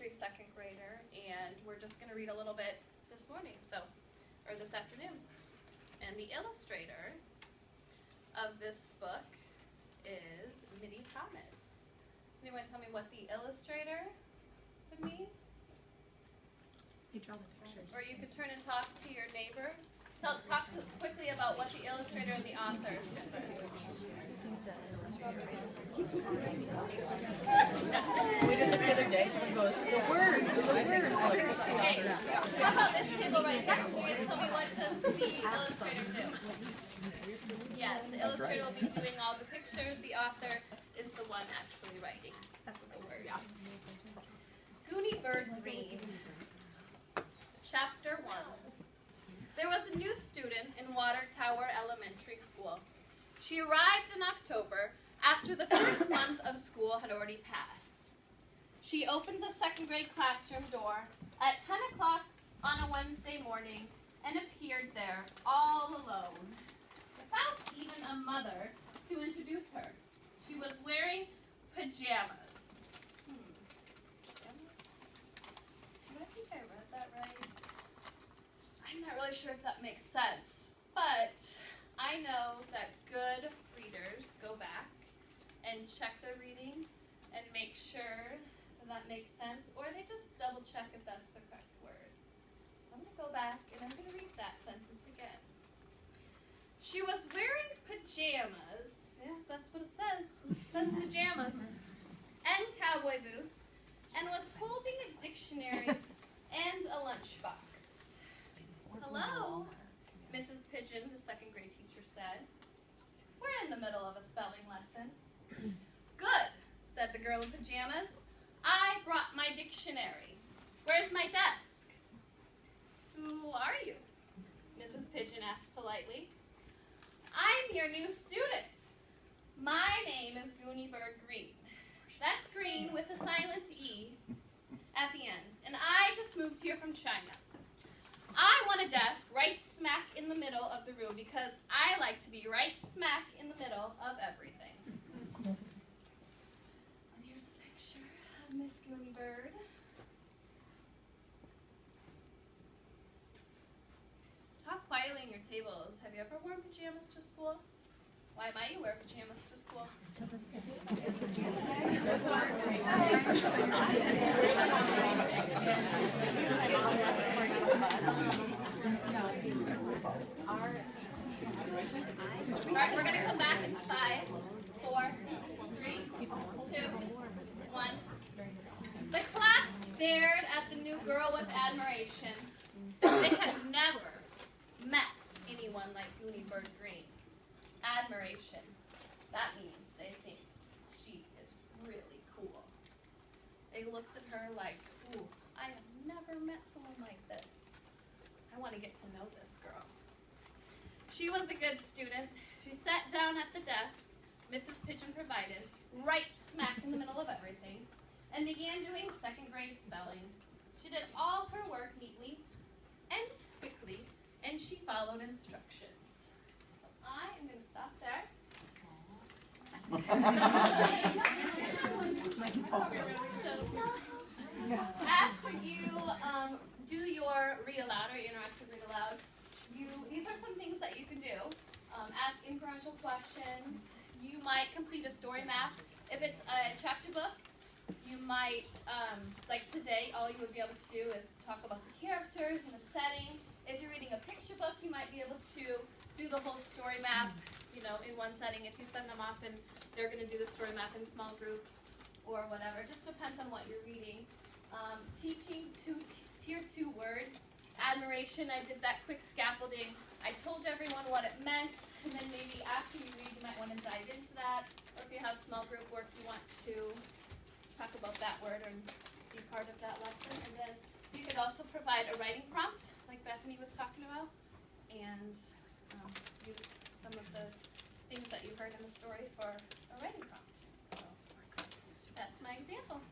elementary second grader, and we're just going to read a little bit this morning, or this afternoon. And the illustrator of this book is Minnie Thomas. Anyone tell me what the illustrator would mean? You draw the pictures. Or you could turn and talk to your neighbor. Talk quickly about what the illustrator and the author is different. We did this the other day. Someone goes, the word. Hey, how about this table right here? Can you guys tell me what does the illustrator do? Yes, the illustrator will be doing all the pictures. The author is the one actually writing the words. Goonie Bird Green. Chapter 1. There was a new student in Water Tower Elementary School. She arrived in October after the first month of school had already passed. She opened the second grade classroom door at 10 o'clock on a Wednesday morning and appeared there all alone, without even a mother to introduce her. She was wearing pajamas. Pajamas? Do I think I read that right? I'm not really sure if that makes sense, but I know that good readers go back and check their reading and make sure that makes sense, or they just double check if that's the correct word. I'm going to go back and I'm going to read that sentence again. She was wearing pajamas, yeah, that's what it says. It says pajamas, and cowboy boots, and was holding a dictionary and a lunchbox. Hello, Mrs. Pigeon, the second grade teacher said. We're in the middle of a spelling lesson. Good, said the girl in pajamas. I brought my dictionary. Where's my desk? Who are you? Mrs. Pigeon asked politely. I'm your new student. My name is Goonie Bird Green. That's green with a silent E at the end. And I just moved here from China. I want a desk right smack in the middle of the room because I like to be right smack in the middle of everything. And here's a picture of Miss Goonie Bird. Talk quietly in your tables. Have you ever worn pajamas to school? Why might you wear pajamas to school? All right, we're going to come back in 5, 4, 3, 2, 1. The class stared at the new girl with admiration. They had never met anyone like Goonie Bird Green. Admiration. That means they think she is really cool. They looked at her like, ooh, I have never met someone like this. I want to get to know this girl. She was a good student. She sat down at the desk Mrs. Pigeon provided, right smack in the middle of everything, and began doing second grade spelling. She did all her work neatly and quickly, and she followed instructions. So I am going to stop there. So after you do your read aloud or interactive read aloud, these are some things that you can do. Ask inferential questions. You might complete a story map. If it's a chapter book, you might, like today, all you would be able to do is talk about the characters and the setting. If you're reading a picture book, you might be able to do the whole story map, in one setting. If you send them off and they're going to do the story map in small groups or whatever. It just depends on what you're reading. Teaching tier 2 words. Admiration, I did that quick scaffolding. I told everyone what it meant, and then maybe after you read, you might want to dive into that. Or if you have small group work, you want to talk about that word and be part of that lesson. And then you could also provide a writing prompt, like Bethany was talking about, and use some of the things that you heard in the story for a writing prompt. So that's my example.